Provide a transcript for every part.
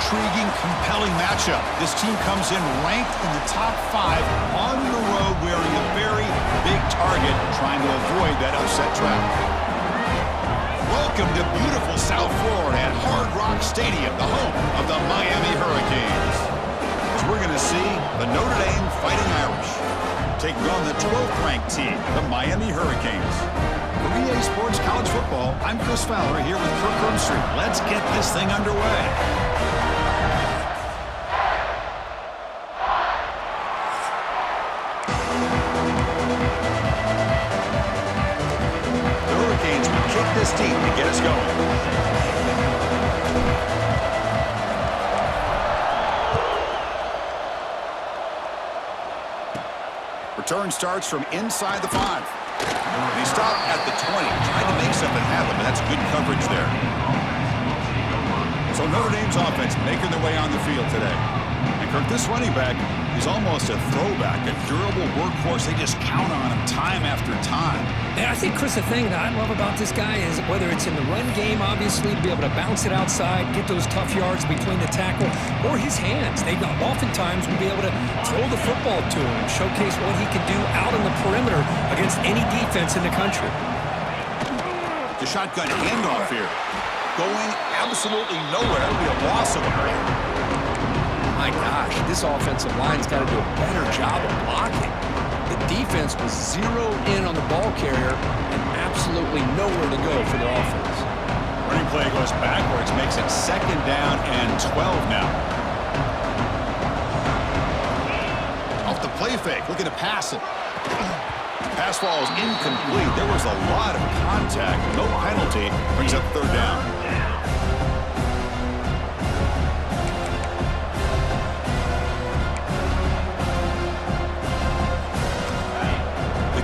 intriguing, compelling matchup. This team comes in ranked in the top 5 on the road wearing a very big target, trying to avoid that upset trap. Welcome to beautiful South Florida at Hard Rock Stadium, the home of the Miami Hurricanes. As we're going to see the Notre Dame Fighting Irish taking on the 12th ranked team, the Miami Hurricanes. For EA Sports College Football, I'm Chris Fowler here with Kirk Herbstreit. Let's get this thing underway. The Hurricanes will kick this deep to get us going. Return starts from inside the 5. He stopped at the 20, trying to make something happen, but that's good coverage there. So Notre Dame's offense making their way on the field today. And Kirk, this running back is almost a throwback, a durable workhorse. They just count on him time after time. And I think, Chris, the thing that I love about this guy is whether it's in the run game, obviously, to be able to bounce it outside, get those tough yards between the tackle, or his hands. They oftentimes will be able to throw the football to him and showcase what he can do out on the perimeter against any defense in the country. The shotgun handoff here. Going absolutely nowhere. It'll be a loss of a play. My gosh, this offensive line's got to do a better job of blocking. The defense was zeroed in on the ball carrier and absolutely nowhere to go for the offense. Running play goes backwards, makes it 2nd down and 12 now. Off the play fake, looking to pass it. Pass ball is incomplete. There was a lot of contact, no penalty, brings up 3rd down.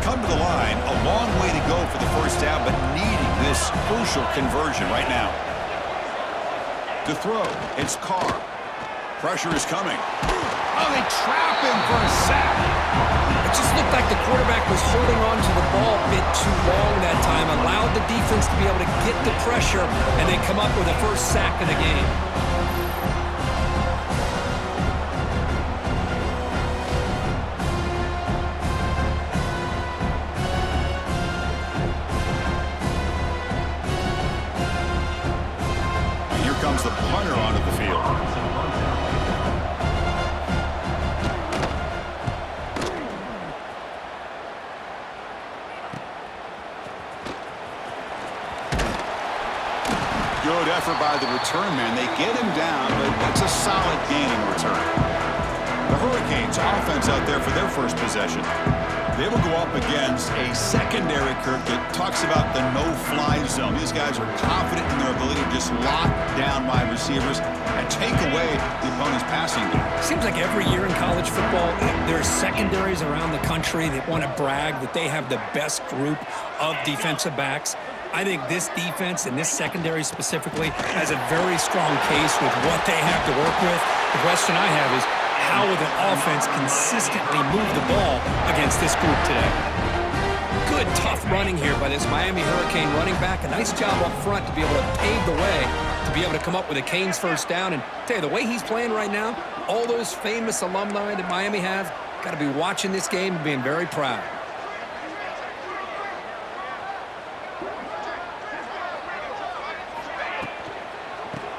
Come to the line, a long way to go for the 1st down, but needing this crucial conversion right now. To throw, it's Carr. Pressure is coming. Oh, they trap him for a sack. It just looked like the quarterback was holding on to the ball a bit too long that time, allowed the defense to be able to get the pressure, and then come up with the 1st sack of the game. Comes the punter onto the field. Good effort by the return man. They get him down, but that's a solid gain in return. The Hurricanes offense out there for their 1st possession. They will go up against a secondary, Kirk, that talks about the no-fly zone. These guys are confident in their ability to just lock down wide receivers and take away the opponent's passing game. Seems like every year in college football, there are secondaries around the country that want to brag that they have the best group of defensive backs. I think this defense and this secondary specifically has a very strong case with what they have to work with. The question I have is, how will the offense consistently move the ball against this group today? Good, tough running here by this Miami Hurricane running back. A nice job up front to be able to pave the way, to be able to come up with a Canes 1st down. And tell you, the way he's playing right now, all those famous alumni that Miami have, got to be watching this game and being very proud.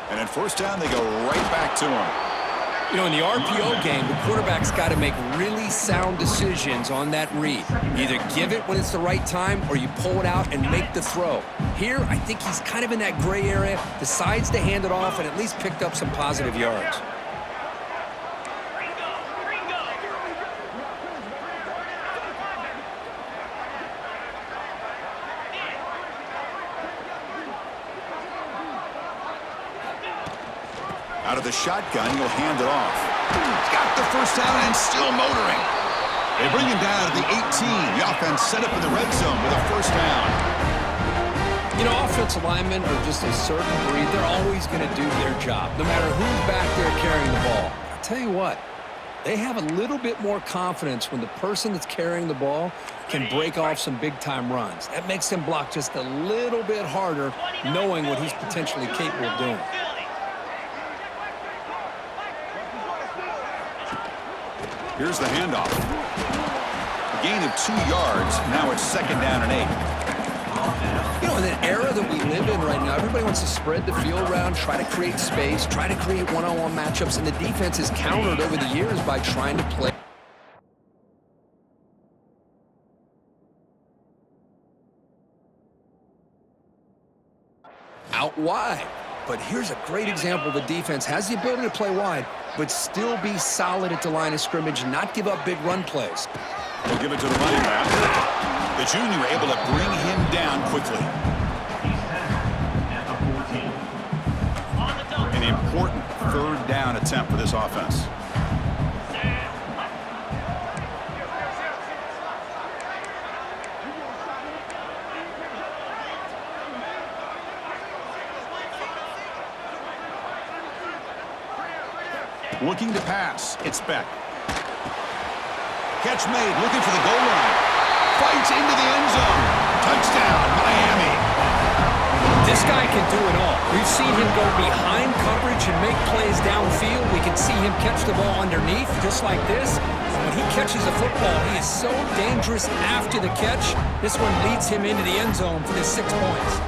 And at 1st down, they go right back to him. You know, in the RPO game, the quarterback's got to make really sound decisions on that read. Either give it when it's the right time or you pull it out and make the throw. Here, I think he's kind of in that gray area, decides to hand it off and at least picked up some positive yards. Out of the shotgun, he'll hand it off. He's got the 1st down and still motoring. They bring him down to the 18. The offense set up in the red zone with a 1st down. You know, offensive linemen are just a certain breed. They're always going to do their job, no matter who's back there carrying the ball. I'll tell you what, they have a little bit more confidence when the person that's carrying the ball can break off some big-time runs. That makes them block just a little bit harder, knowing what he's potentially capable of doing. Here's the handoff. A gain of 2 yards. Now it's 2nd down and 8. You know, in the era that we live in right now, everybody wants to spread the field around, try to create space, try to create one-on-one matchups, and the defense is countered over the years by trying to play out wide. But here's a great example. The defense has the ability to play wide, but still be solid at the line of scrimmage and not give up big run plays. They'll give it to the running back. The junior able to bring him down quickly. An important 3rd down attempt for this offense. Looking to pass. It's Beck. Catch made. Looking for the goal line. Fights into the end zone. Touchdown, Miami. This guy can do it all. We've seen him go behind coverage and make plays downfield. We can see him catch the ball underneath, just like this. And when he catches the football, he is so dangerous after the catch. This one leads him into the end zone for the 6 points.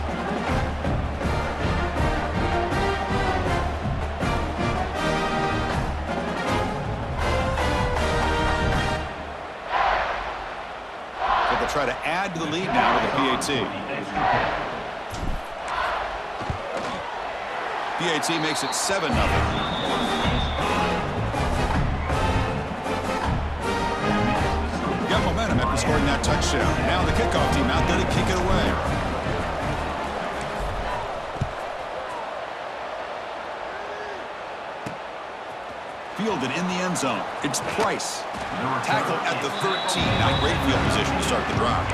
Try to add to the lead now with a PAT. PAT makes it 7-0. Got momentum after scoring that touchdown. Now the kickoff team out there to kick it away. Fielded in the end zone. It's Price. Tackle at the 13. Now great field position to start the drive.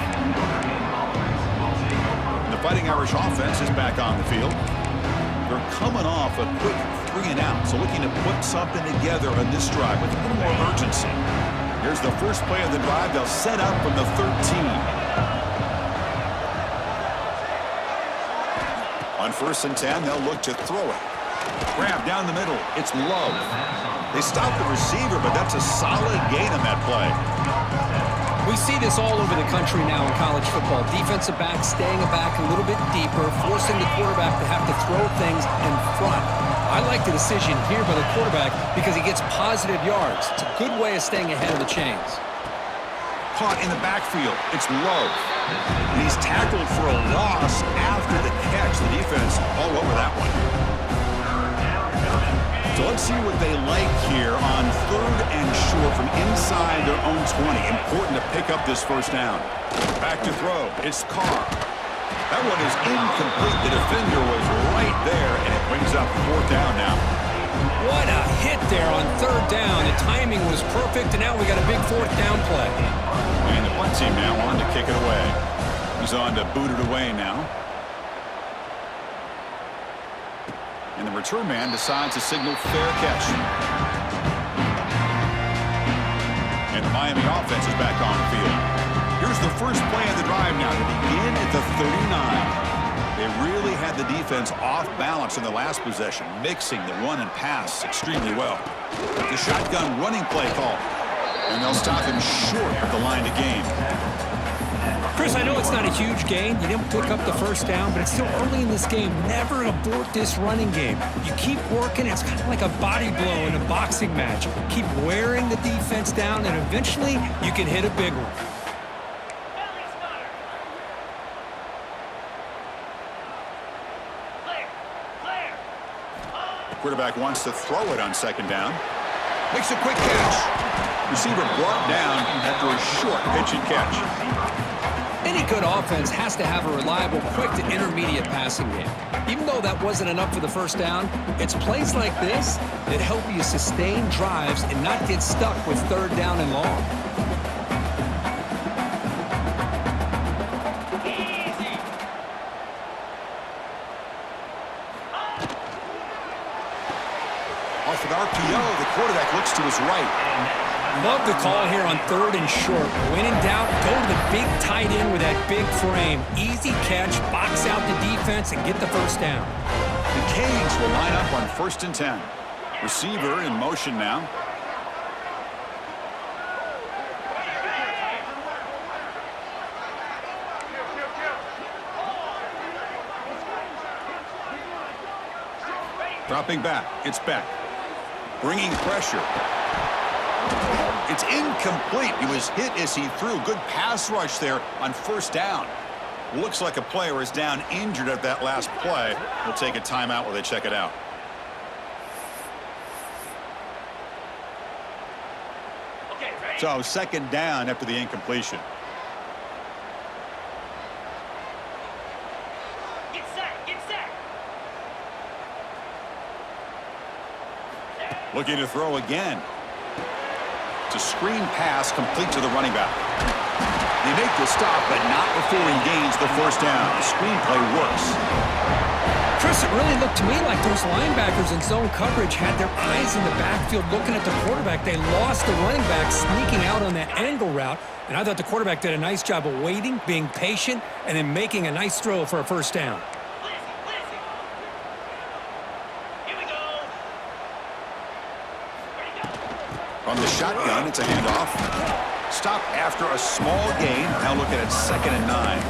The Fighting Irish offense is back on the field. They're coming off a quick 3 and out, so looking to put something together on this drive with a little more urgency. Here's the first play of the drive. They'll set up from the 13. On 1st and 10, they'll look to throw it. Grab down the middle. It's Love. They stop the receiver, but that's a solid gain on that play. We see this all over the country now in college football. Defensive backs staying back a little bit deeper, forcing the quarterback to have to throw things in front. I like the decision here by the quarterback because he gets positive yards. It's a good way of staying ahead of the chains. Caught in the backfield. It's Love. And he's tackled for a loss after the catch. The defense all over that one. So let's see what they like here on 3rd and short from inside their own 20. Important to pick up this 1st down. Back to throw. It's Carr. That one is incomplete. The defender was right there, and it brings up 4th down now. What a hit there on 3rd down. The timing was perfect, and now we got a big 4th down play. And the punt team now on to kick it away. He's on to boot it away now. And the return man decides to signal fair catch. And the Miami offense is back on the field. Here's the first play of the drive now to begin at the 39. They really had the defense off balance in the last possession, mixing the run and pass extremely well. The shotgun running play call. And they'll stop him short of the line to gain. Chris, I know it's not a huge gain. You didn't pick up the 1st down, but it's still early in this game. Never abort this running game. You keep working. It's kind of like a body blow in a boxing match. Keep wearing the defense down, and eventually you can hit a big one. Quarterback wants to throw it on 2nd down. Makes a quick catch. Receiver brought down after a short pitch and catch. Any good offense has to have a reliable, quick to intermediate passing game. Even though that wasn't enough for the 1st down, it's plays like this that help you sustain drives and not get stuck with 3rd down and long. Off an RPO, the quarterback looks to his right. Love the call here on 3rd and short. When in doubt, go to the big tight end with that big frame. Easy catch, box out the defense, and get the 1st down. The Canes will line up on 1st and 10. Receiver in motion now. Dropping back. It's Beck. Bringing pressure. It's incomplete. He was hit as he threw. Good pass rush there on first down. Looks like a player is down injured at that last play. We'll take a timeout while they check it out. So second down after the incompletion. Get set. Looking to throw again. It's a screen pass complete to the running back. They make the stop, but not before he gains the first down. The screenplay works. Chris, it really looked to me like those linebackers in zone coverage had their eyes in the backfield looking at the quarterback. They lost the running back sneaking out on that angle route, and I thought the quarterback did a nice job of waiting, being patient, and then making a nice throw for a first down. Listen. Here we go. From the shotgun, it's a handoff. Stop after a small gain. Now look at it, 2nd and 9.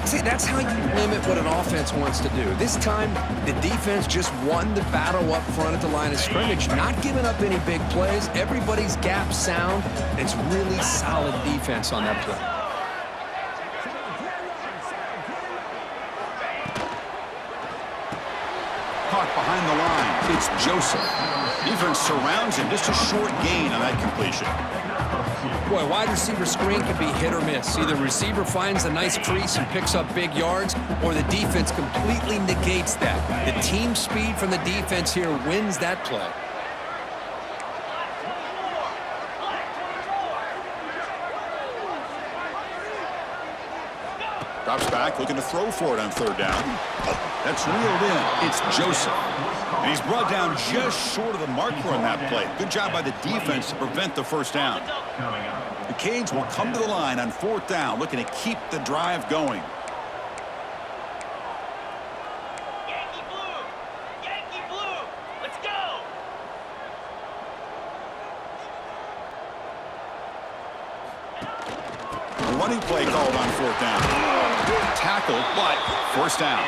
See, that's how you limit what an offense wants to do. This time, the defense just won the battle up front at the line of scrimmage, not giving up any big plays. Everybody's gap sound. It's really solid defense on that play. Caught behind the line. It's Joseph. Defense surrounds him. Just a short gain on that completion. Boy, wide receiver screen can be hit or miss. Either receiver finds a nice crease and picks up big yards, or the defense completely negates that. The team speed from the defense here wins that play. Drops back, looking to throw for it on third down. That's reeled in. It's Joseph. And he's brought down just short of the marker on that play. Good job by the defense to prevent the first down. The Canes will come to the line on fourth down, looking to keep the drive going. Yankee blue. Let's go. A running play called on fourth down. Tackled, but first down.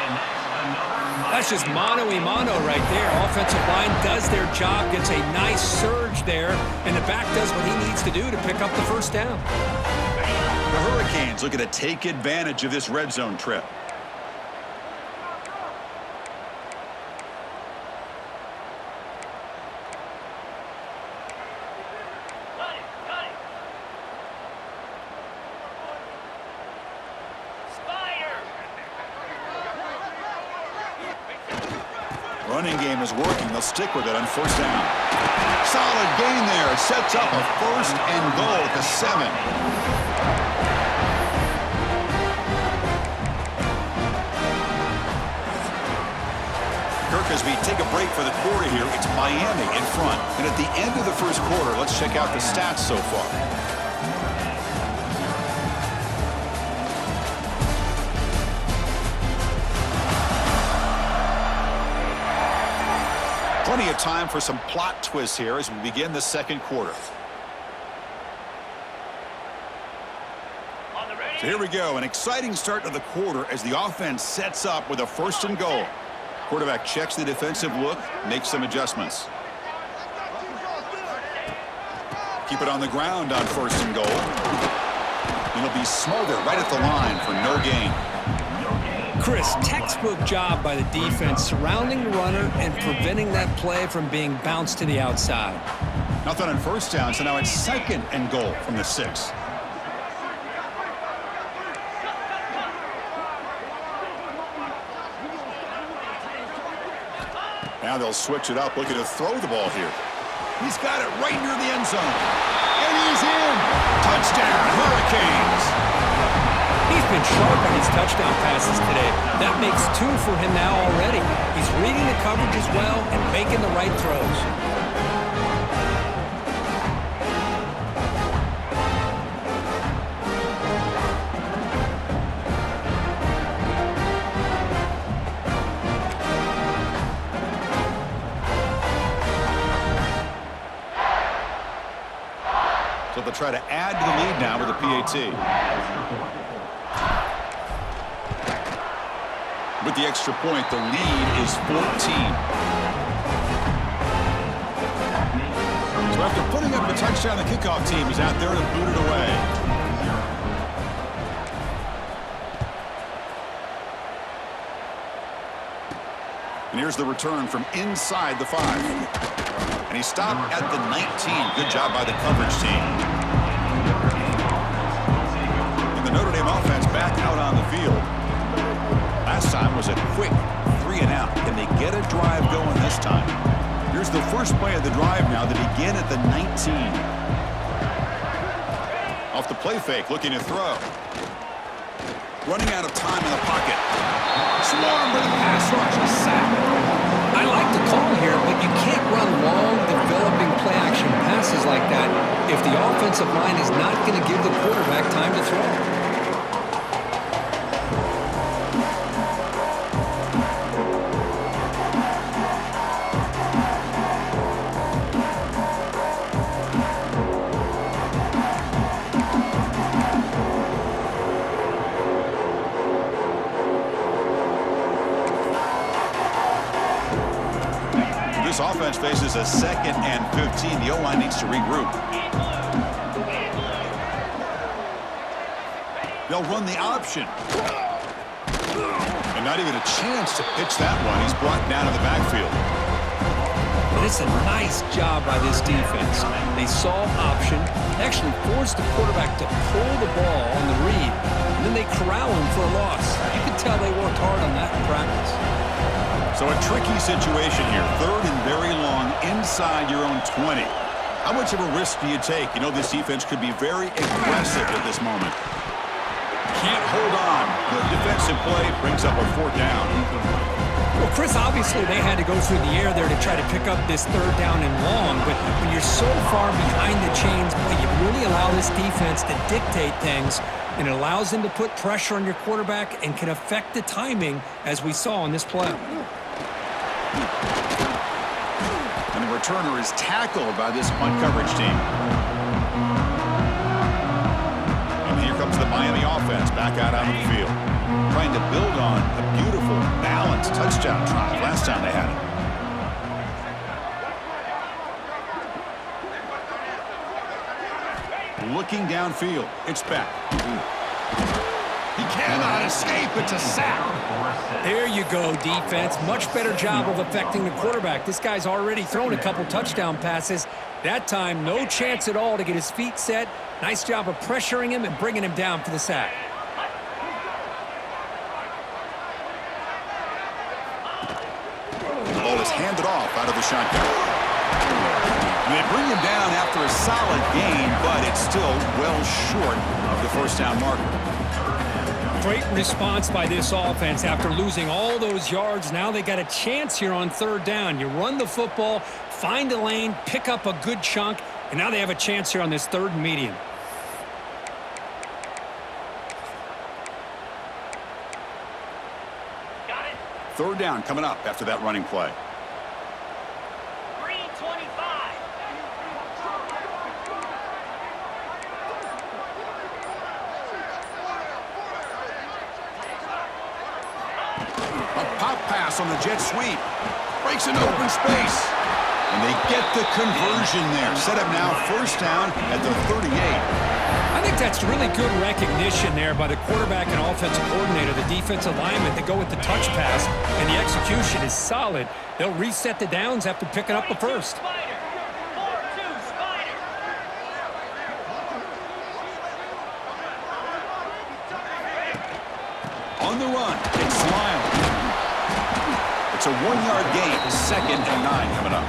That's just mano-a-mano right there. Offensive line does their job, gets a nice surge there, and the back does what he needs to do to pick up the first down. The Hurricanes looking to take advantage of this red zone trip. Cut it. Spider. Running game is working. They'll stick with it on first down. Solid gain there. Sets up a first and goal at the 7. As we take a break for the quarter here, it's Miami in front. And at the end of the first quarter, let's check out the stats so far. Plenty of time for some plot twists here as we begin the second quarter. So here we go, an exciting start to the quarter as the offense sets up with a first and goal. Quarterback checks the defensive look, makes some adjustments. Keep it on the ground on first and goal. And it'll be smothered right at the line for no gain. Chris, textbook job by the defense surrounding the runner and preventing that play from being bounced to the outside. Nothing on first down, so now it's 2nd and goal from the 6. Now they'll switch it up, looking to throw the ball here. He's got it right near the end zone. And he's in. Touchdown, Hurricanes. He's been sharp on his touchdown passes today. That makes 2 for him now already. He's reading the coverage as well and making the right throws. So they'll try to add to the lead now with a PAT. With the extra point, the lead is 14. So after putting up a touchdown, the kickoff team is out there to boot it away. And here's the return from inside the 5. And he stopped at the 19. Good job by the coverage team. And the Notre Dame offense back out on the field. Last time was a quick 3-and-out. Can they get a drive going this time? Here's the first play of the drive now. They begin at the 19. Off the play fake, looking to throw. Running out of time in the pocket. Swarmed with a pass rush. A sack. I like the call here, but you can't run long, developing play-action passes like that if the offensive line is not going to give the quarterback time to throw. This offense faces a 2nd and 15. The O-line needs to regroup. They'll run the option. And not even a chance to pitch that one. He's brought down to the backfield. But it's a nice job by this defense. They saw option, actually forced the quarterback to pull the ball on the read, and then they corral him for a loss. You can tell they worked hard on that in practice. So a tricky situation here. 3rd and very long inside your own 20. How much of a risk do you take? You know this defense could be very aggressive at this moment. Can't hold on. Good defensive play brings up a 4th down. Well, Chris, obviously they had to go through the air there to try to pick up this 3rd down and long, but when you're so far behind the chains, boy, you really allow this defense to dictate things, and it allows them to put pressure on your quarterback and can affect the timing, as we saw on this play. And the returner is tackled by this punt coverage team. And here comes the Miami offense back out on the field, trying to build on a beautiful, balanced touchdown drive last time they had it. Looking downfield, it's back. He cannot escape. It's a sack. There you go, defense. Much better job of affecting the quarterback. This guy's already thrown a couple touchdown passes. That time, no chance at all to get his feet set. Nice job of pressuring him and bringing him down for the sack. The ball is handed off out of the shotgun. And they bring him down after a solid gain, but it's still well short of the 1st down marker. Great response by this offense after losing all those yards. Now they got a chance here on 3rd down. You run the football, find a lane, pick up a good chunk, and now they have a chance here on this 3rd and medium. Got it. 3rd down coming up after that running play. Green 25. A pop pass on the jet sweep. Breaks an open space. And they get the conversion there. Set up now 1st down at the 38. I think that's really good recognition there by the quarterback and offensive coordinator, the defensive lineman, to go with the touch pass, and the execution is solid. They'll reset the downs after picking up the 1st. Spider. 4-2 Spider. On the run, it's Lyle. It's a 1-yard gain. 2nd and 9 coming up.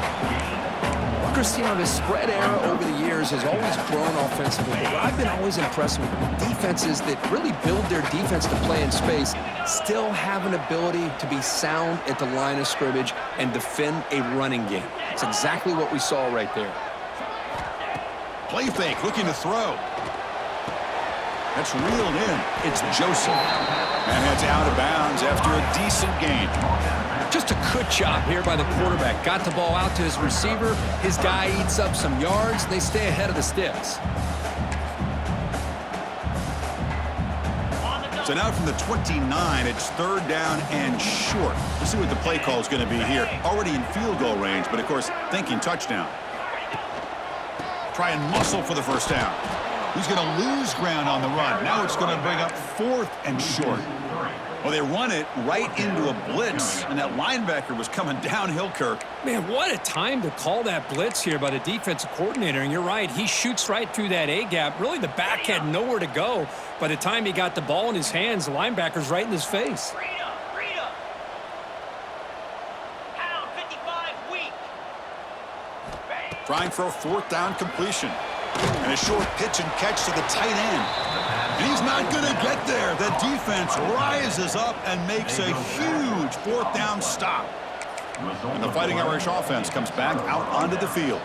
Cristiano, the spread era over the years has always grown offensively. But what I've been always impressed with defenses that really build their defense to play in space still have an ability to be sound at the line of scrimmage and defend a running game. It's exactly what we saw right there. Play fake, looking to throw. That's reeled in. It's Joseph. And heads out of bounds after a decent gain. Just a good job here by the quarterback. Got the ball out to his receiver. His guy eats up some yards. They stay ahead of the sticks. So now from the 29, it's third down and short. Let's see what the play call is going to be here. Already in field goal range, but of course, thinking touchdown. Try and muscle for the first down. He's going to lose ground on the run. Now it's going to bring up fourth and short. Well, they run it right into a blitz, and that linebacker was coming downhill, Kirk. Man, what a time to call that blitz here by the defensive coordinator. And you're right, he shoots right through that A-gap. Really, the back had nowhere to go. By the time he got the ball in his hands, the linebacker's right in his face. Freedom. Pound 55 weak. Trying for a fourth down completion. And a short pitch and catch to the tight end. And he's not going to get there. The defense rises up and makes a huge fourth down stop. And the Fighting Irish offense comes back out onto the field.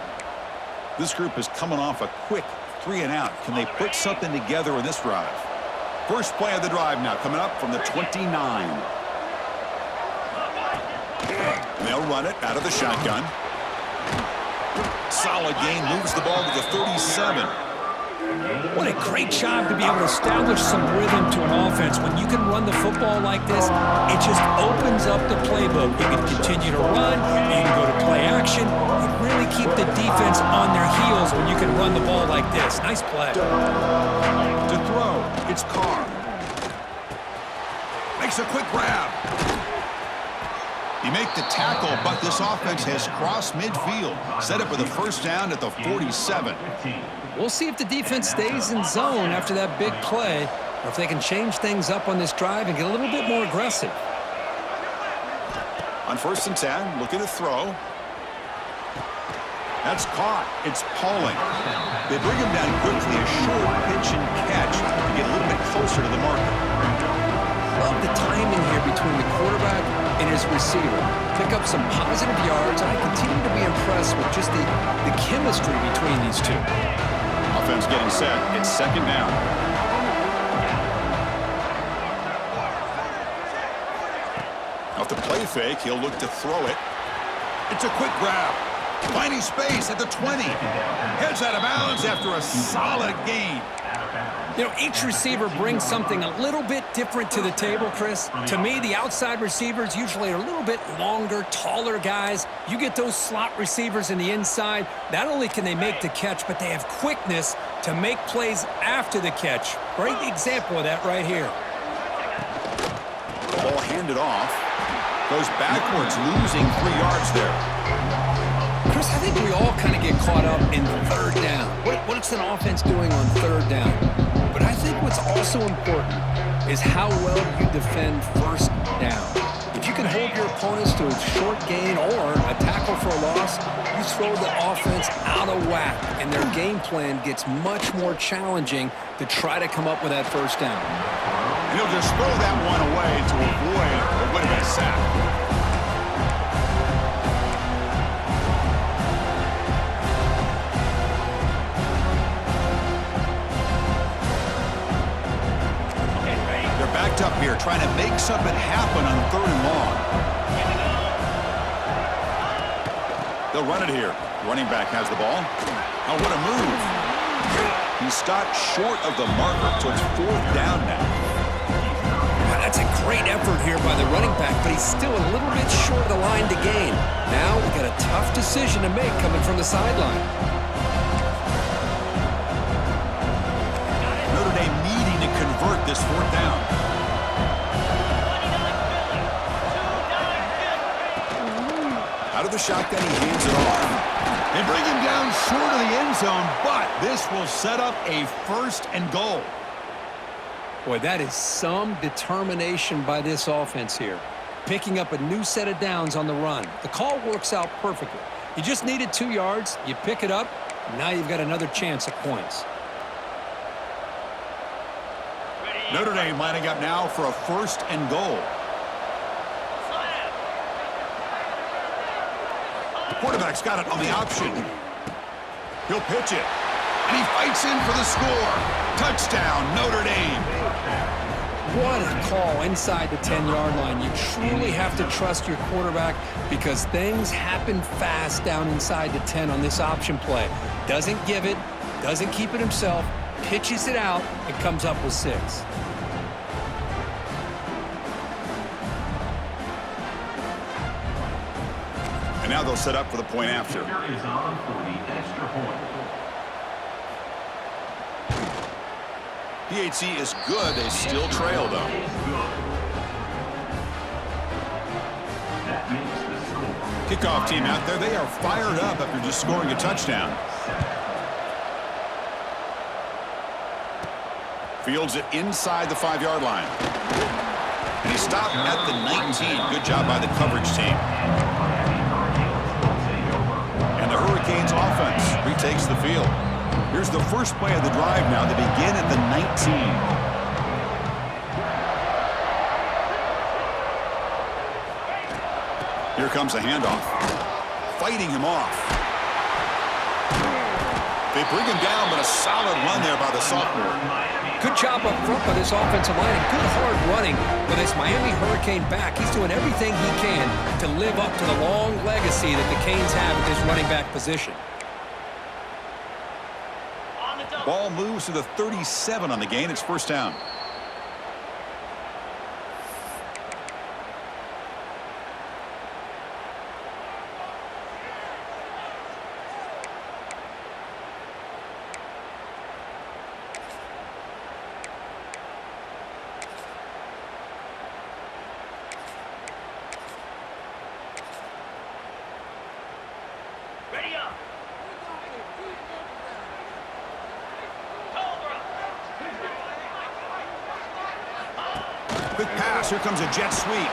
This group is coming off a quick 3-and-out. Can they put something together in this drive? First play of the drive now coming up from the 29. And they'll run it out of the shotgun. Solid gain, moves the ball to the 37. What a great job to be able to establish some rhythm to an offense. When you can run the football like this, it just opens up the playbook. You can continue to run, you can go to play action, and really keep the defense on their heels when you can run the ball like this. Nice play. To throw, it's Carr. Makes a quick grab. He make the tackle, but this offense has crossed midfield. Set up with a first down at the 47. We'll see if the defense stays in zone after that big play, or if they can change things up on this drive and get a little bit more aggressive. On first and 10, looking to throw. That's caught. It's Pauling. They bring him down quickly, a short pitch and catch to get a little bit closer to the marker. Love the timing here between the quarterback and his receiver. Pick up some positive yards, and I continue to be impressed with just the chemistry between these two. Offense getting set. It's second down. Off the play fake, he'll look to throw it. It's a quick grab. Finding space at the 20. Heads out of bounds after a solid gain. You know, each receiver brings something a little bit different to the table, Chris. To me, the outside receivers usually are a little bit longer, taller guys. You get those slot receivers in the inside, not only can they make the catch, but they have quickness to make plays after the catch. Great example of that right here. Ball handed off. Goes backwards, losing 3 yards there. Chris, I think we all kind of get caught up in third down. What's an offense doing on third down? But I think what's also important is how well you defend first down. If you can hold your opponents to a short gain or a tackle for a loss, you throw the offense out of whack, and their game plan gets much more challenging to try to come up with that first down. And he'll just throw that one away to avoid what would have been a sack. Backed up here, trying to make something happen on third and long. They'll run it here. Running back has the ball. Oh, what a move. He stopped short of the marker, so it's fourth down now. Wow, that's a great effort here by the running back, but he's still a little bit short of the line to gain. Now we've got a tough decision to make coming from the sideline. Notre Dame needing to convert this fourth down. Out of the shotgun, he hands it off. They bring him down short of the end zone, but this will set up a first and goal. Boy, that is some determination by this offense here. Picking up a new set of downs on the run. The call works out perfectly. You just needed 2 yards. You pick it up. Now you've got another chance at points. Notre Dame lining up now for a first and goal. The quarterback's got it on the option. He'll pitch it. And he fights in for the score. Touchdown, Notre Dame. What a call inside the 10-yard line. You truly have to trust your quarterback because things happen fast down inside the 10 on this option play. Doesn't give it, doesn't keep it himself, pitches it out, and comes up with 6. they'll set up for the point after. Is on for the extra point. PHC is good. They still trail, though. That makes the score. Kickoff team out there. They are fired up after just scoring a touchdown. Fields it inside the 5-yard line. And he stopped at the 19. Good job by the coverage team. And the Hurricanes offense retakes the field. Here's the first play of the drive now. They begin at the 19. Here comes a handoff. Fighting him off. They bring him down, but a solid run there by the sophomore. Good job up front by this offensive line and good hard running for this Miami Hurricane back. He's doing everything he can to live up to the long legacy that the Canes have at this running back position. Ball moves to the 37 on the gain. It's first down. Ready up. Quick pass. Here comes a jet sweep.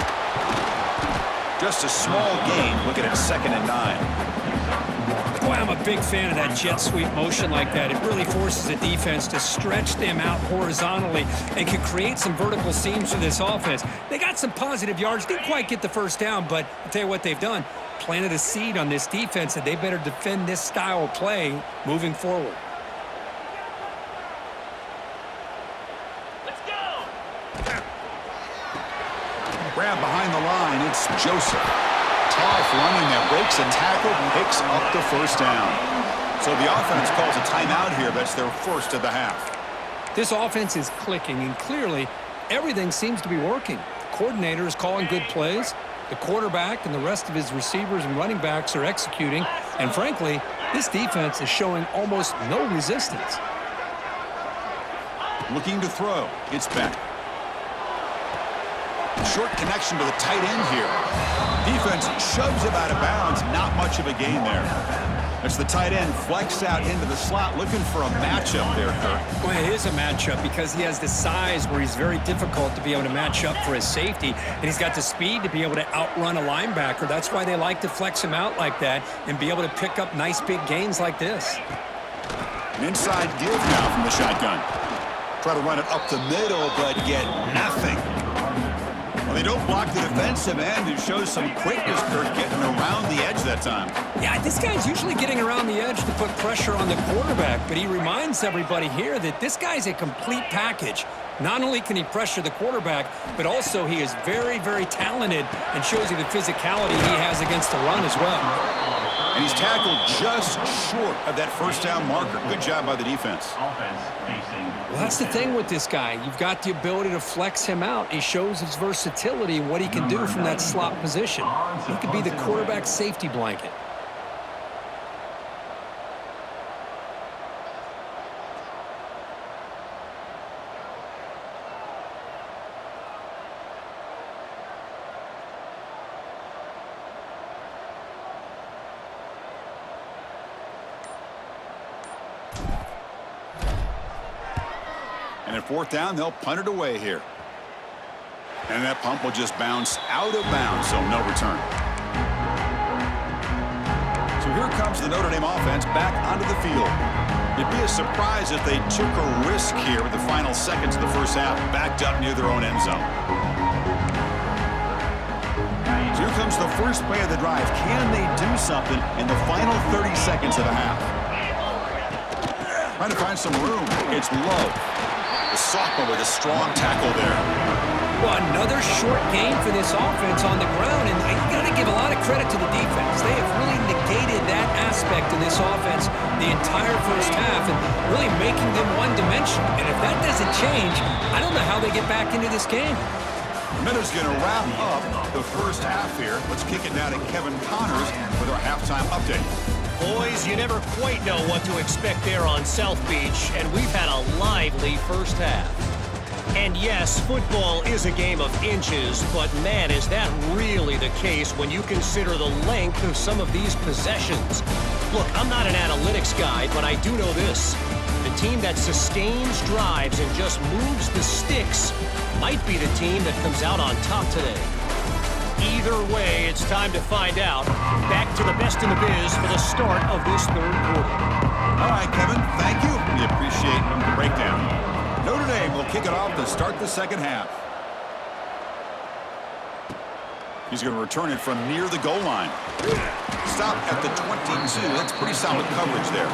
Just a small gain. Looking at 2nd and 9. Boy, I'm a big fan of that jet sweep motion like that. It really forces the defense to stretch them out horizontally and can create some vertical seams for this offense. They got some positive yards. Didn't quite get the first down, but I'll tell you what they've done. Planted a seed on this defense that they better defend this style of play moving forward. Let's go. Grab behind the line. It's Joseph. Tough running there. Breaks a tackle. Picks up the first down. So the offense calls a timeout here. That's their first of the half. This offense is clicking, and clearly everything seems to be working. The coordinator is calling good plays. The quarterback and the rest of his receivers and running backs are executing. And frankly, this defense is showing almost no resistance. Looking to throw. It's Beck. Short connection to the tight end here. Defense shoves him out of bounds. Not much of a gain there. As the tight end flexed out into the slot, looking for a matchup there, Kirk. Well, it is a matchup because he has the size where he's very difficult to be able to match up for his safety, and he's got the speed to be able to outrun a linebacker. That's why they like to flex him out like that and be able to pick up nice big gains like this. An inside give now from the shotgun. Try to run it up the middle, but get nothing. Well, they don't block the defensive end, who shows some quickness, Kirk, getting around the edge that time. Yeah, this guy's usually getting around the edge to put pressure on the quarterback, but he reminds everybody here that this guy's a complete package. Not only can he pressure the quarterback, but also he is very, very talented and shows you the physicality he has against the run as well. And he's tackled just short of that first down marker. Good job by the defense. Well, that's the thing with this guy. You've got the ability to flex him out. He shows his versatility and what he can do from that slot position. He could be the quarterback safety blanket. And at fourth down, they'll punt it away here. And that punt will just bounce out of bounds, so no return. So here comes the Notre Dame offense back onto the field. It'd be a surprise if they took a risk here with the final seconds of the first half, backed up near their own end zone. So here comes the first play of the drive. Can they do something in the final 30 seconds of the half? Trying to find some room. It's Love. The sophomore with a strong tackle there. Well, another short game for this offense on the ground, and you got to give a lot of credit to the defense. They have really negated that aspect of this offense the entire first half and really making them one-dimensional. And if that doesn't change, I don't know how they get back into this game. The minute's going to wrap up the first half here. Let's kick it now to Kevin Connors with our halftime update. Boys, you never quite know what to expect there on South Beach, and we've had a lively first half. And yes, football is a game of inches, but man, is that really the case when you consider the length of some of these possessions. Look, I'm not an analytics guy, but I do know this. The team that sustains drives and just moves the sticks might be the team that comes out on top today. Either way, it's time to find out. Back to the best in the biz for the start of this third quarter. All right, Kevin, thank you. We appreciate the breakdown. Notre Dame will kick it off to start the second half. He's going to return it from near the goal line. Stop at the 22. That's pretty solid coverage there.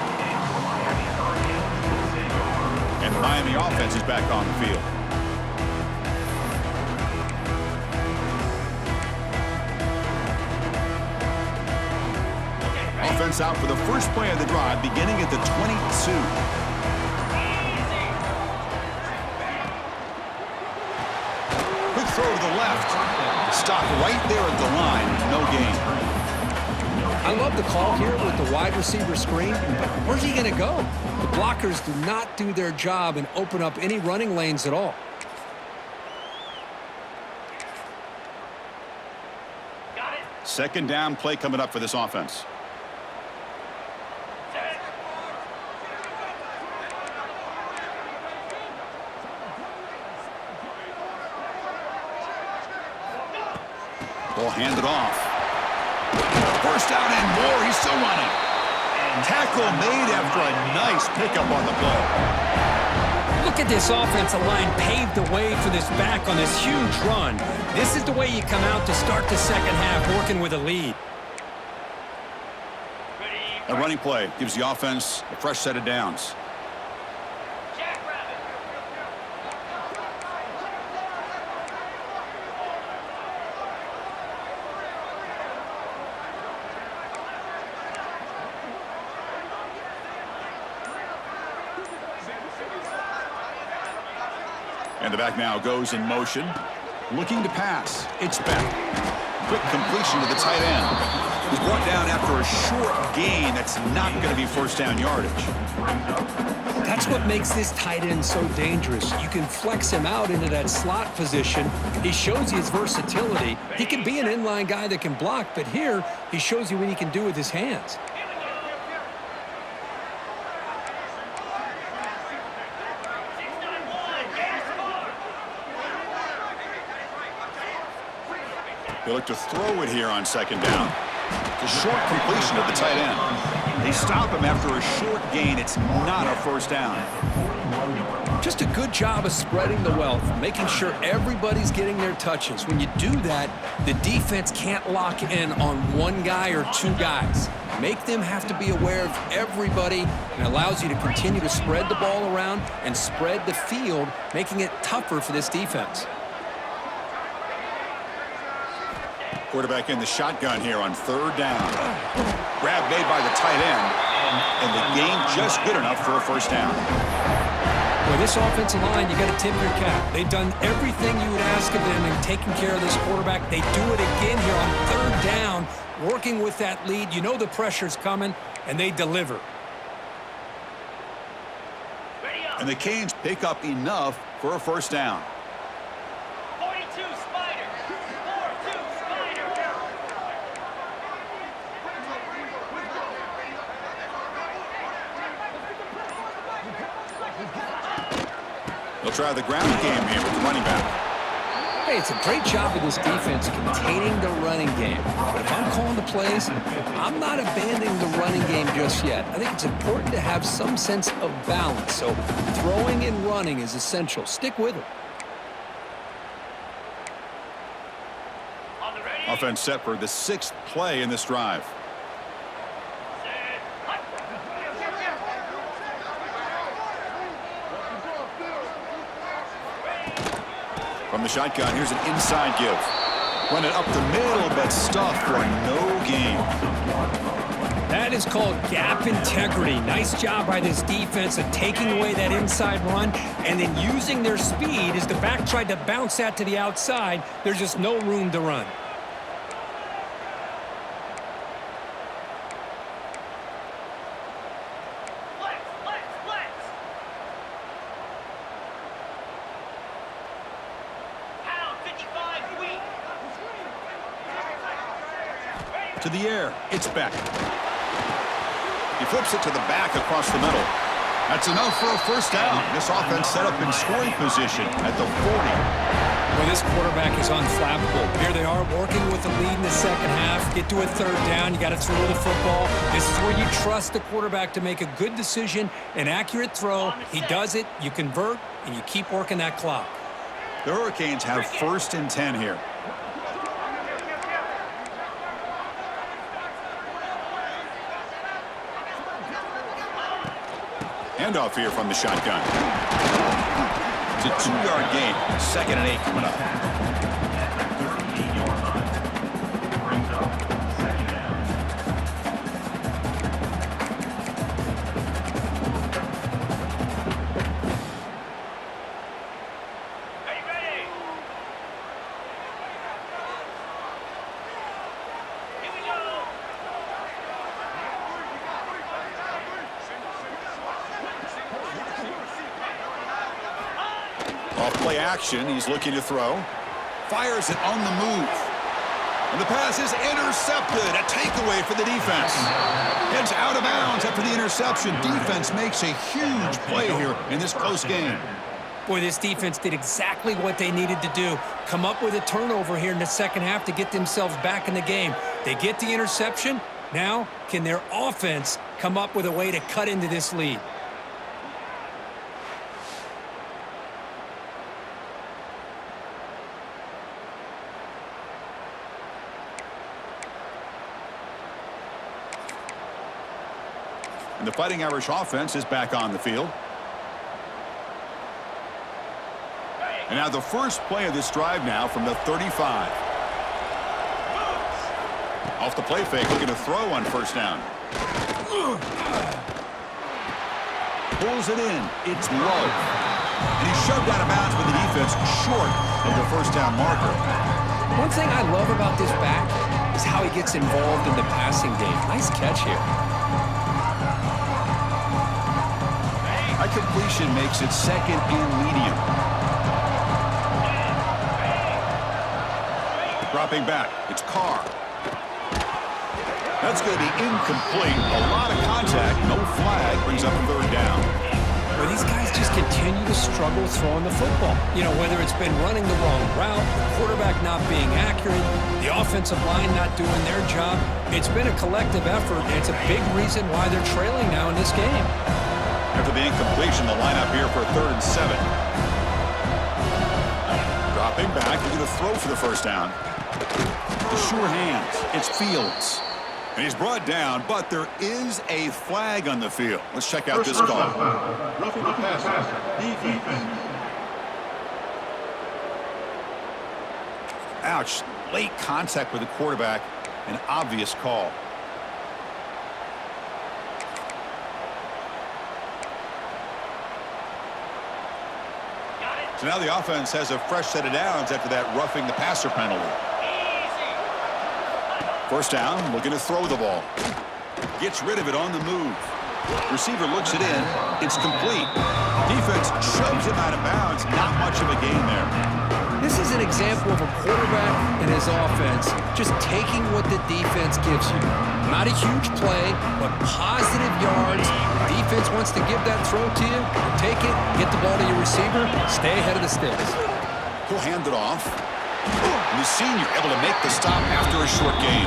And the Miami offense is back on the field. Offense out for the first play of the drive, beginning at the 22. Quick throw to the left. Stop right there at the line. No gain. I love the call here with the wide receiver screen, but where's he going to go? The blockers do not do their job and open up any running lanes at all. Got it. Second down play coming up for this offense. Ball handed off. First down and more. He's still running. Tackle made after a nice pickup on the play. Look at this offensive line paved the way for this back on this huge run. This is the way you come out to start the second half, working with a lead. A running play gives the offense a fresh set of downs. And the back now goes in motion, looking to pass. It's back. Quick completion to the tight end. He's brought down after a short gain. That's not going to be first down yardage. That's what makes this tight end so dangerous. You can flex him out into that slot position. He shows you his versatility. He can be an inline guy that can block, but here he shows you what he can do with his hands. They look to throw it here on second down. It's a short completion to the tight end. They stop him after a short gain. It's not a first down. Just a good job of spreading the wealth, making sure everybody's getting their touches. When you do that, the defense can't lock in on one guy or two guys. Make them have to be aware of everybody, and allows you to continue to spread the ball around and spread the field, making it tougher for this defense. Quarterback in the shotgun here on third down. Grab made by the tight end, and the gain just good enough for a first down. Boy, this offensive line, you got to tip your cap. They've done everything you would ask of them in taking care of this quarterback. They do it again here on third down, working with that lead. You know the pressure's coming, and they deliver. And the Canes pick up enough for a first down. 42 Spider. 4-2 Spider. They'll try the ground game here with the running back. Hey, it's a great job of this defense containing the running game. But if I'm calling the plays, I'm not abandoning the running game just yet. I think it's important to have some sense of balance. So throwing and running is essential. Stick with it. On the ready. Offense set for the sixth play in this drive. Set. Hut. From the shotgun, here's an inside give. Run it up the middle, but stuffed for no gain. That it's called gap integrity. Nice job by this defense of taking away that inside run and then using their speed as the back tried to bounce that to the outside. There's just no room to run. Flex. Pound 55 weak. To the air. It's Beck. He flips it to the back across the middle. That's enough for a first down. This offense set up in scoring position at the 40. Well, this quarterback is unflappable. Here they are working with the lead in the second half. Get to a third down. You got to throw the football. This is where you trust the quarterback to make a good decision, an accurate throw. He does it, you convert, and you keep working that clock. The Hurricanes have 1st and 10 here. Handoff here from the shotgun. It's a 2-yard gain. 2nd and 8 coming up. 38-yard line. Brings up 2nd down. Are you ready? Here we go. Off play action. He's looking to throw. Fires it on the move. And the pass is intercepted. A takeaway for the defense. Heads out of bounds after the interception. Defense makes a huge play here in this close game. Boy, this defense did exactly what they needed to do. Come up with a turnover here in the second half to get themselves back in the game. They get the interception. Now, can their offense come up with a way to cut into this lead? And the Fighting Irish offense is back on the field. And now the first play of this drive now from the 35. Off the play fake, looking to throw on first down. Pulls it in. It's low. And he's shoved out of bounds with the defense short of the first down marker. One thing I love about this back is how he gets involved in the passing game. Nice catch here. High completion makes it 2nd and medium. Dropping back. It's Carr. That's going to be incomplete. A lot of contact. No flag. Brings up a 3rd down. Well, these guys just continue to struggle throwing the football. You know, whether it's been running the wrong route, the quarterback not being accurate, the offensive line not doing their job. It's been a collective effort, and it's a big reason why they're trailing now in this game. After the incompletion, the lineup here for 3rd and 7. Dropping back. He's going to throw for the first down. The sure hands. It's Fields. And he's brought down, but there is a flag on the field. Let's check out this call. Roughing the passer. Defense. Ouch. Late contact with the quarterback. An obvious call. So now the offense has a fresh set of downs after that roughing the passer penalty. First down, looking to throw the ball. Gets rid of it on the move. Receiver looks it in. It's complete. Defense shoves him out of bounds. Not much of a gain there. This is an example of a quarterback and his offense just taking what the defense gives you. Not a huge play, but positive yards. The defense wants to give that throw to you. You take it, get the ball to your receiver, stay ahead of the sticks. He'll hand it off. And the senior able to make the stop after a short gain.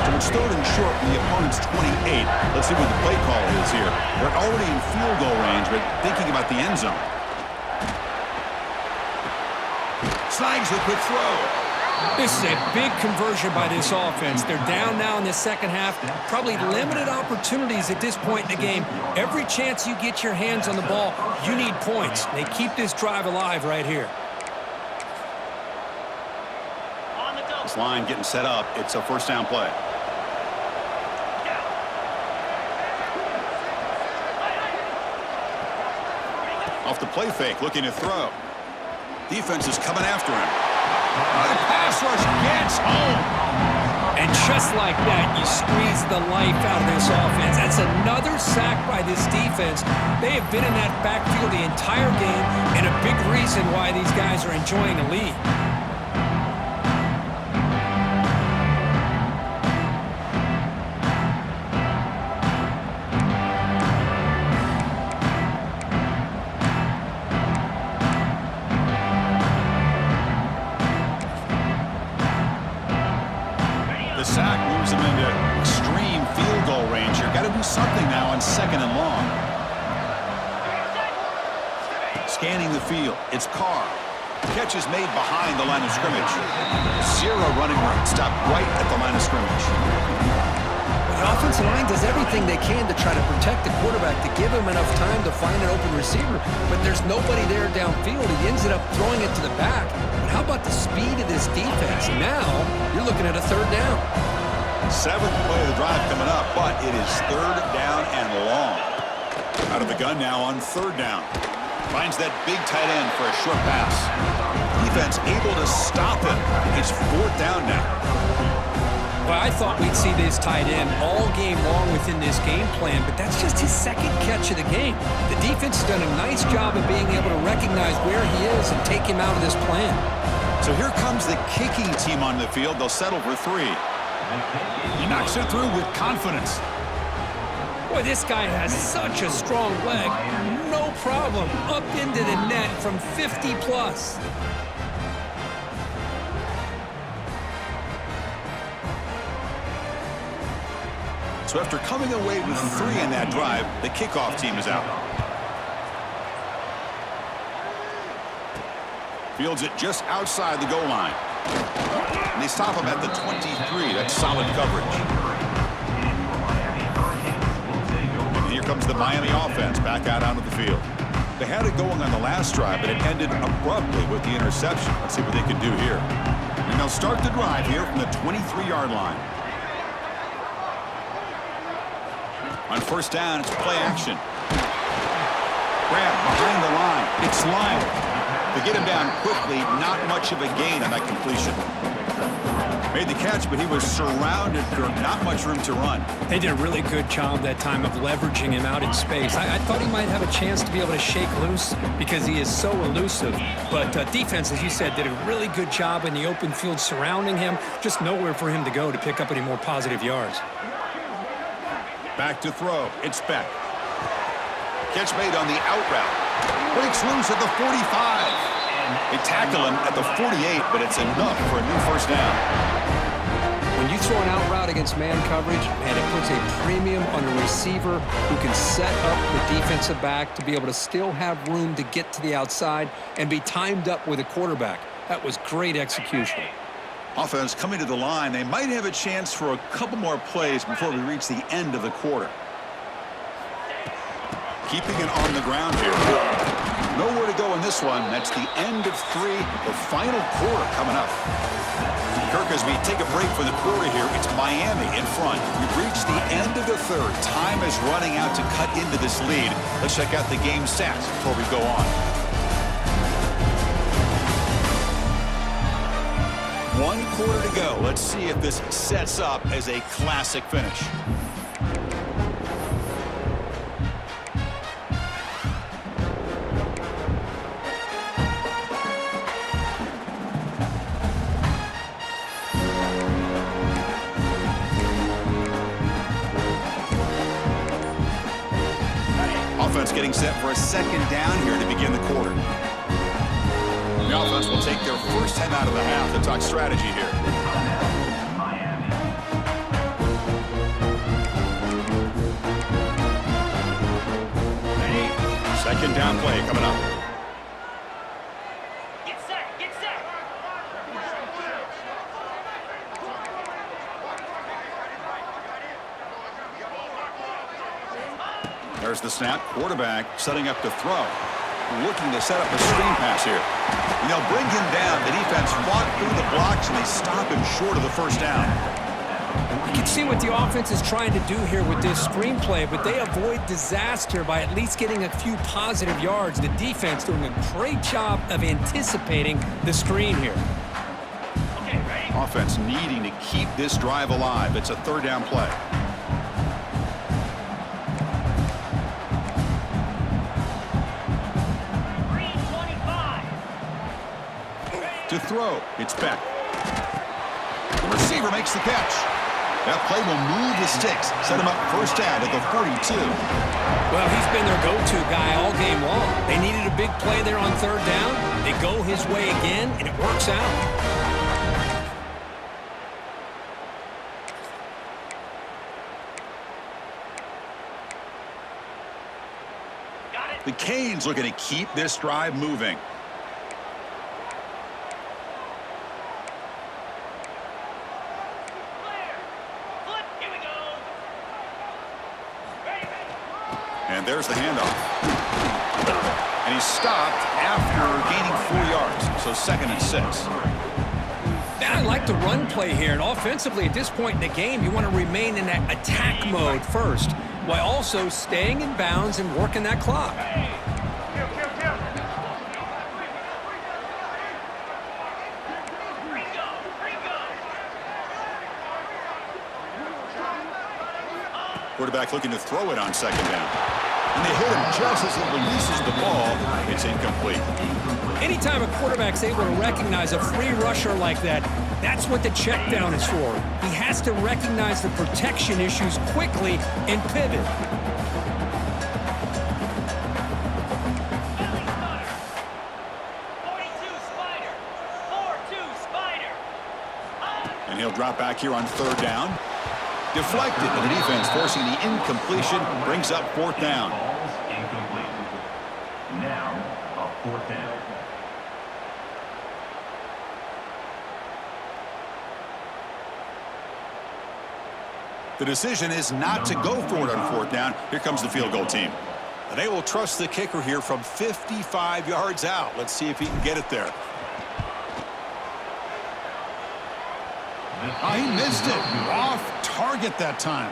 So it's 3rd and short from the opponent's 28. Let's see what the play call is here. They're already in field goal range, but thinking about the end zone. Snags a quick throw. This is a big conversion by this offense. They're down now in the second half. Probably limited opportunities at this point in the game. Every chance you get your hands on the ball, you need points. They keep this drive alive right here. On the double. This line getting set up. It's a first down play. Off the play fake, looking to throw. Defense is coming after him. The pass rush gets home. And just like that, you squeeze the life out of this offense. That's another sack by this defense. They have been in that backfield the entire game, and a big reason why these guys are enjoying the lead. Sack moves him into extreme field goal range here. Got to do something now on second and long. Scanning the field. It's Carr. Catch is made behind the line of scrimmage. Zero running room. Stopped right at the line of scrimmage. The offensive line does everything they can to try to protect the quarterback, to give him enough time to find an open receiver, but there's nobody there downfield. He ends up throwing it to the back. But how about the speed of this defense? Now you're looking at a third down. Seventh play of the drive coming up, but it is third down and long. Out of the gun now on third down. Finds that big tight end for a short pass. Defense able to stop him. It's fourth down now. Well, I thought we'd see this tight end all game long within this game plan, but that's just his second catch of the game. The defense has done a nice job of being able to recognize where he is and take him out of this plan. So here comes the kicking team on the field. They'll settle for three. He knocks it through with confidence. Boy, this guy has such a strong leg. No problem. Up into the net from 50 plus. So after coming away with three in that drive, the kickoff team is out. Fields it just outside the goal line. And they stop him at the 23. That's solid coverage. And here comes the Miami offense back out onto the field. They had it going on the last drive, but it ended abruptly with the interception. Let's see what they can do here. And they'll start the drive here from the 23-yard line. On first down, it's play action. Grab behind the line. It's Lyle. They get him down quickly. Not much of a gain on that completion. Made the catch, but he was surrounded. Not much room to run. They did a really good job that time of leveraging him out in space. I thought he might have a chance to be able to shake loose because he is so elusive. But defense, as you said, did a really good job in the open field surrounding him. Just nowhere for him to go to pick up any more positive yards. Back to throw. It's Beck. Catch made on the out route. Breaks loose at the 45. They tackle him at the 48, but it's enough for a new first down. When you throw an out route against man coverage, man, it puts a premium on a receiver who can set up the defensive back to be able to still have room to get to the outside and be timed up with a quarterback. That was great execution. Offense coming to the line. They might have a chance for a couple more plays before we reach the end of the quarter. Keeping it on the ground here. Nowhere to go in this one. That's the end of three. The final quarter coming up. Kirk, as we take a break for the quarter here, it's Miami in front. We've reached the end of the third. Time is running out to cut into this lead. Let's check out the game stats before we go on. 1 quarter to go. Let's see if this sets up as a classic finish. Offense getting set for a second down here to begin the quarter. The offense will take their first time out of the half to talk strategy here. Second down play coming up. Get set, get set. There's the snap. Quarterback setting up to throw. Looking to set up a screen pass here. And they'll bring him down. The defense fought through the blocks, and they stop him short of the first down. You can see what the offense is trying to do here with this screenplay, but they avoid disaster by at least getting a few positive yards. The defense doing a great job of anticipating the screen here. Okay, ready? Offense needing to keep this drive alive. It's a third down play. To throw, it's Beck. The receiver makes the catch. That play will move the sticks, set him up first down at the 42. Well, he's been their go-to guy all game long. They needed a big play there on third down. They go his way again, and it works out. The Canes looking to keep this drive moving. And there's the handoff. And he's stopped after gaining 4 yards. So 2nd and 6. I like the run play here. And offensively, at this point in the game, you want to remain in that attack mode first, while also staying in bounds and working that clock. Quarterback looking to throw it on 2nd down. And they hit him just as he releases the ball. It's incomplete. Anytime a quarterback's able to recognize a free rusher like that, that's what the check down is for. He has to recognize the protection issues quickly and pivot. And he'll drop back here on 3rd down. Deflected, but the defense forcing the incompletion brings up 4th down. Ball's incomplete. Now, a 4th down. The decision is not to go for it on 4th down. Here comes the field goal team. And they will trust the kicker here from 55 yards out. Let's see if he can get it there. Oh, he missed it. Off target that time.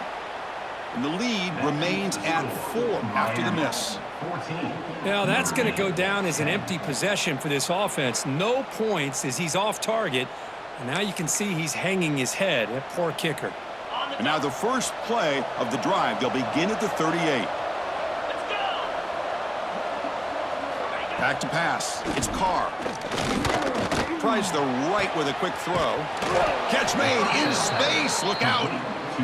And the lead remains at 4 after the miss. 14. Now, that's going to go down as an empty possession for this offense. No points as he's off target. And now you can see he's hanging his head. That poor kicker. And now the first play of the drive. They'll begin at the 38. Back to pass. It's Carr. Tries the right with a quick throw. Catch made in space. Look out.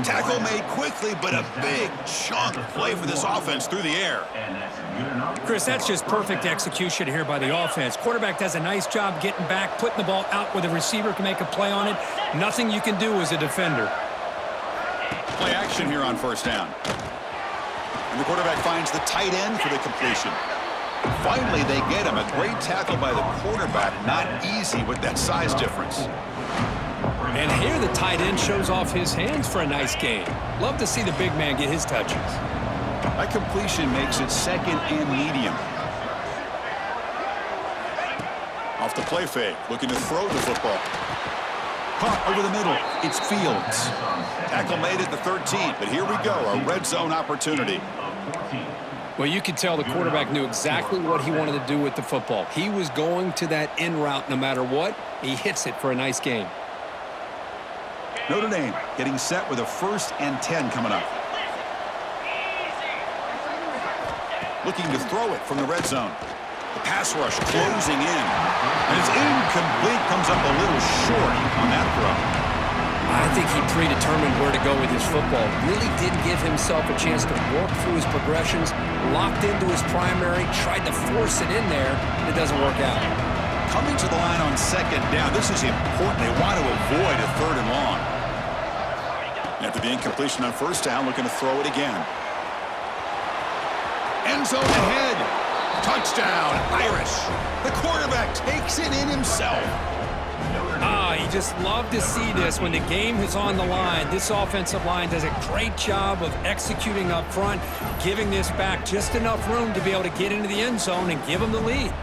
Tackle made quickly, but a big chunk play for this offense through the air. And that's good enough. Chris, that's just perfect execution here by the offense. Quarterback does a nice job getting back, putting the ball out where the receiver can make a play on it. Nothing you can do as a defender. Play action here on 1st down. And the quarterback finds the tight end for the completion. Finally, they get him. A great tackle by the quarterback. Not easy with that size difference. And here the tight end shows off his hands for a nice game. Love to see the big man get his touches. That completion makes it 2nd and medium. Off the play fake, looking to throw the football. Caught over the middle. It's Fields. Tackle made at the 13, but here we go, a red zone opportunity. Well, you could tell the quarterback knew exactly what he wanted to do with the football. He was going to that in route no matter what. He hits it for a nice game. Notre Dame getting set with a 1st and 10 coming up. Looking to throw it from the red zone. The pass rush closing in. And it's incomplete, comes up a little short on that throw. I think he predetermined where to go with his football. Really didn't give himself a chance to work through his progressions, locked into his primary, tried to force it in there, and it doesn't work out. Coming to the line on 2nd down, this is important. They want to avoid a 3rd and long. After the incompletion on 1st down, looking to throw it again. End zone ahead. Touchdown, Irish. The quarterback takes it in himself. You just love to see this when the game is on the line. This offensive line does a great job of executing up front, giving this back just enough room to be able to get into the end zone and give them the lead.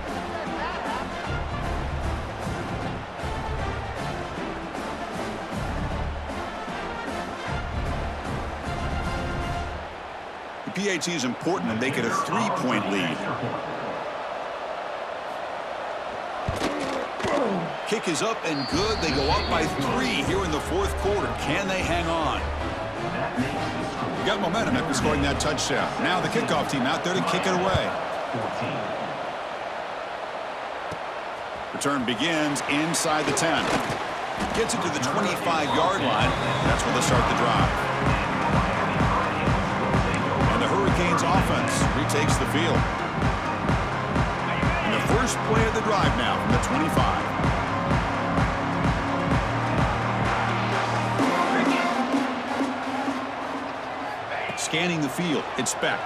The PAT is important and they get a 3-point lead. Kick is up and good. They go up by 3 here in the fourth quarter. Can they hang on? We got momentum after scoring that touchdown. Now the kickoff team out there to kick it away. Return begins inside the 10. Gets it to the 25-yard line. That's where they start the drive. And the Hurricanes offense retakes the field. And the first play of the drive now from the 25. Scanning the field, it's Beck.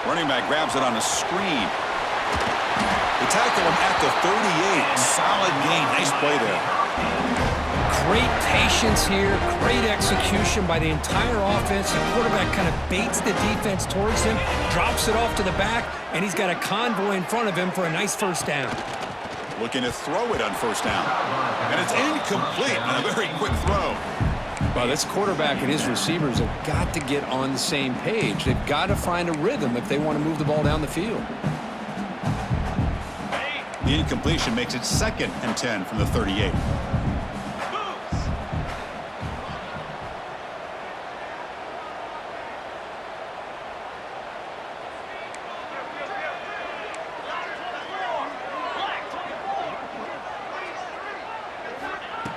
Running back grabs it on a screen. They tackle him at the 38. Solid gain. Nice play there. Great patience here. Great execution by the entire offense. The quarterback kind of baits the defense towards him, drops it off to the back, and he's got a convoy in front of him for a nice first down. Looking to throw it on first down. And it's incomplete on a very quick throw. Well, this quarterback and his receivers have got to get on the same page. They've got to find a rhythm if they want to move the ball down the field. The incompletion makes it 2nd and 10 from the 38.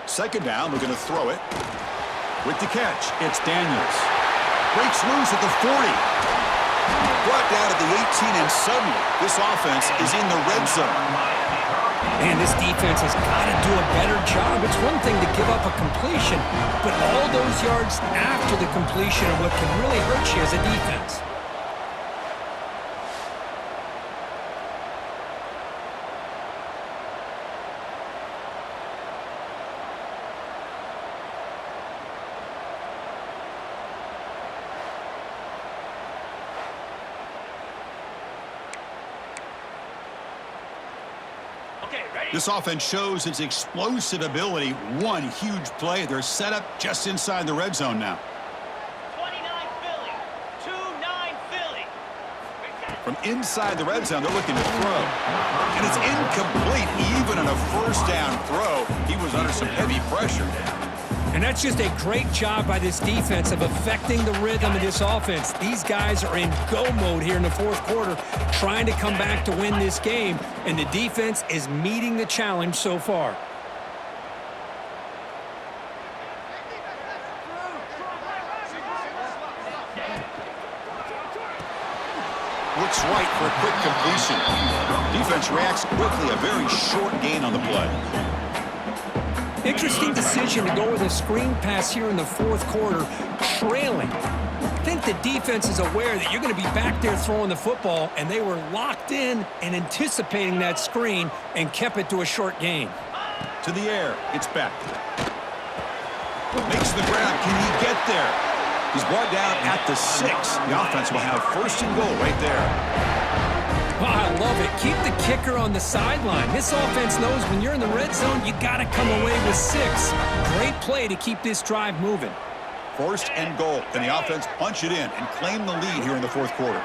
Second down, looking to throw it. With the catch, it's Daniels. Breaks loose at the 40. Brought down at the 18, and suddenly this offense is in the red zone. Man, this defense has got to do a better job. It's one thing to give up a completion, but all those yards after the completion are what can really hurt you as a defense. This offense shows its explosive ability. One huge play. They're set up just inside the red zone now. 29 Philly. 2-9 Philly. From inside the red zone, they're looking to throw. And it's incomplete. Even on a first down throw, he was under some heavy pressure. And that's just a great job by this defense of affecting the rhythm of this offense. These guys are in go mode here in the fourth quarter, trying to come back to win this game, and the defense is meeting the challenge so far. Looks right for a quick completion. Defense reacts quickly, a very short gain on the play. Interesting decision to go with a screen pass here in the fourth quarter, trailing. I think the defense is aware that you're going to be back there throwing the football, and they were locked in and anticipating that screen and kept it to a short gain. To the air, it's Beck. Makes the grab. Can he get there? He's brought down at the 6. The offense will have first and goal right there. Oh, I love it. Keep the kicker on the sideline. This offense knows when you're in the red zone, you got to come away with 6. Great play to keep this drive moving. First and goal. Can the offense punch it in and claim the lead here in the fourth quarter?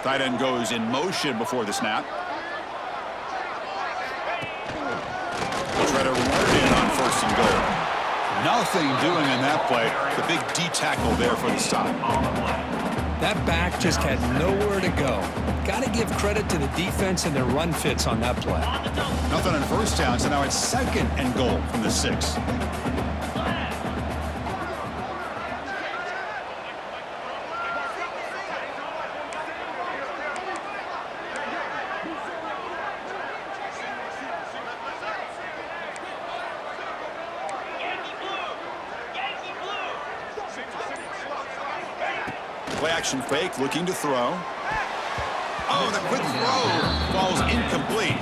Tight end goes in motion before the snap. We'll try to run it in on first and goal. Nothing doing in that play. The big D tackle there for the stop. That back just had nowhere to go. Got to give credit to the defense and their run fits on that play. Nothing on first down, so now it's 2nd and goal from the 6. Play action fake, looking to throw. Oh, the quick throw. falls incomplete.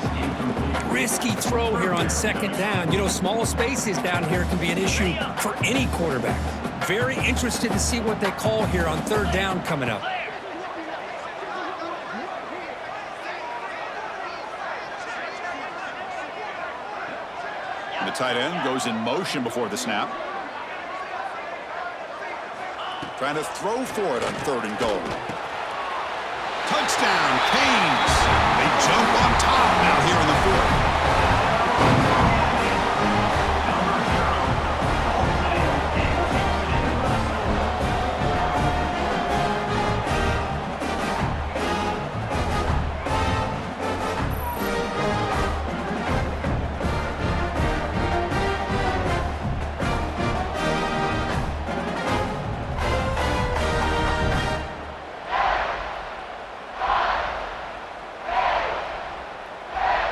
Risky throw here on second down. You know, small spaces down here can be an issue for any quarterback. Very interested to see what they call here on third down coming up. The tight end goes in motion before the snap. Trying to throw for it on 3rd and goal. Touchdown, Canes. They jump on top now here in the 4th.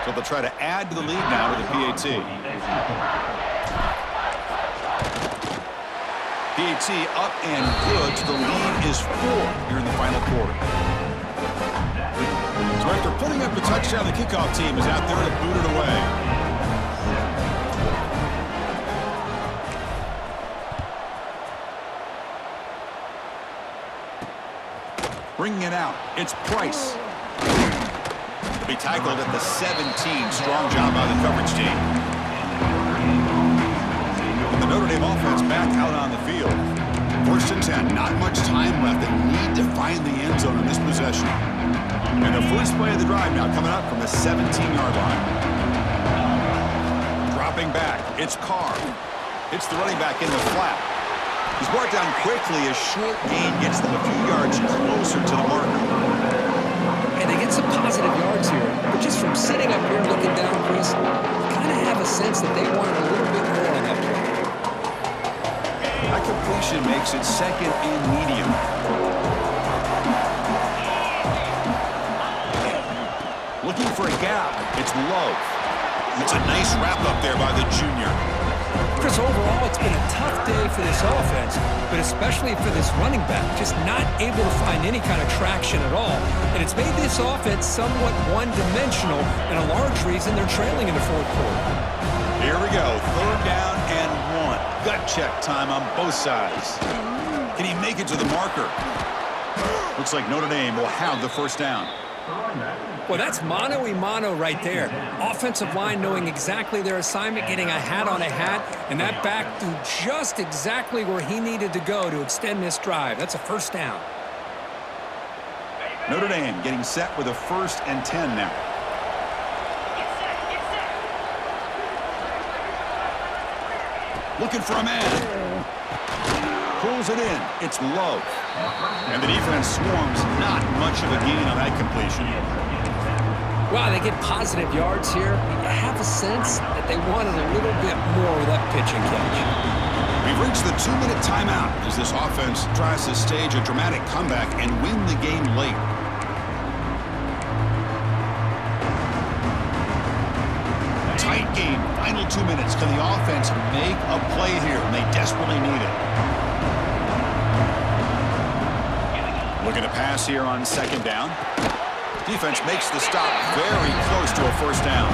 So they'll try to add to the lead now with the PAT. PAT up and good. So the lead is 4 here in the final quarter. So after putting up the touchdown, the kickoff team is out there to boot it away. Bringing it out, it's Price. Be tackled at the 17. Strong job by the coverage team. And the Notre Dame offense back out on the field. 1st and 10. Not much time left. They need to find the end zone in this possession. And the first play of the drive now coming up from the 17-yard line. Dropping back. It's Carr. Hits the running back in the flat. He's brought down quickly. A short gain gets them a few yards closer to the marker. And they get some positive yards here. But just from sitting up here looking down, Chris, you kind of have a sense that they wanted a little bit more on that play. That completion makes it 2nd and medium. Looking for a gap. It's Love. It's a nice wrap up there by the junior. Chris, overall, it's been a tough day for this offense, but especially for this running back, just not able to find any kind of traction at all. And it's made this offense somewhat one-dimensional, and a large reason they're trailing in the 4th quarter. Here we go, 3rd down and 1. Gut check time on both sides. Can he make it to the marker? Looks like Notre Dame will have the 1st down. Well, that's mano-a-mano right there. Offensive line knowing exactly their assignment, getting a hat on a hat, and that back threw just exactly where he needed to go to extend this drive. That's a 1st down. Notre Dame getting set with a 1st and 10 now. Looking for a man. Pulls it in. It's Love. And the defense swarms. Not much of a gain on that completion. Wow, they get positive yards here. You have a sense that they wanted a little bit more with that pitch and catch. We've reached the 2-minute timeout as this offense tries to stage a dramatic comeback and win the game late. Tight game. Final 2 minutes. Can the offense make a play here? And they desperately need it. Looking to pass here on 2nd down. Defense makes the stop very close to a 1st down.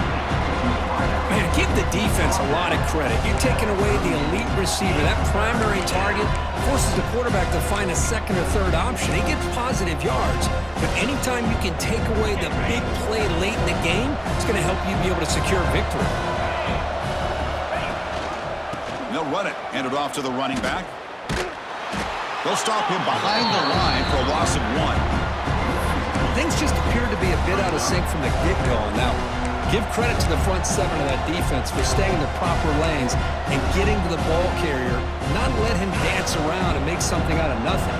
Man, give the defense a lot of credit. You're taking away the elite receiver. That primary target forces the quarterback to find a 2nd or 3rd option. He gets positive yards. But anytime you can take away the big play late in the game, it's going to help you be able to secure victory. And they'll run it. Hand it off to the running back. They'll stop him behind the line for a loss of 1. Things just appeared to be a bit out of sync from the get-go on that one. Give credit to the front 7 of that defense for staying in the proper lanes and getting to the ball carrier, not let him dance around and make something out of nothing.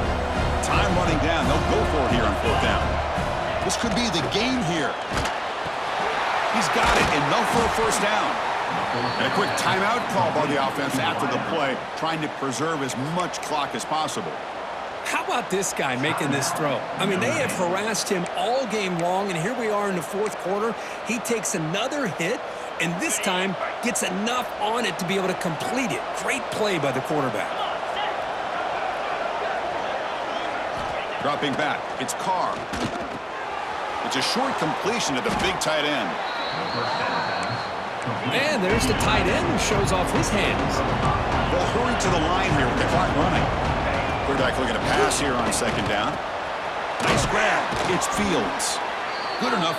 Time running down. They'll go for it here on 4th down. This could be the game here. He's got it. Enough for a 1st down. And a quick timeout call by the offense after the play, trying to preserve as much clock as possible. How about this guy making this throw? I mean, they have harassed him all game long, and here we are in the 4th quarter. He takes another hit, and this time gets enough on it to be able to complete it. Great play by the quarterback. Dropping back, it's Carr. It's a short completion to the big tight end. And there's the tight end who shows off his hands. They'll hurry to the line here with the clock running. Quarterback looking to pass here on second down. Nice grab. It's Fields. Good enough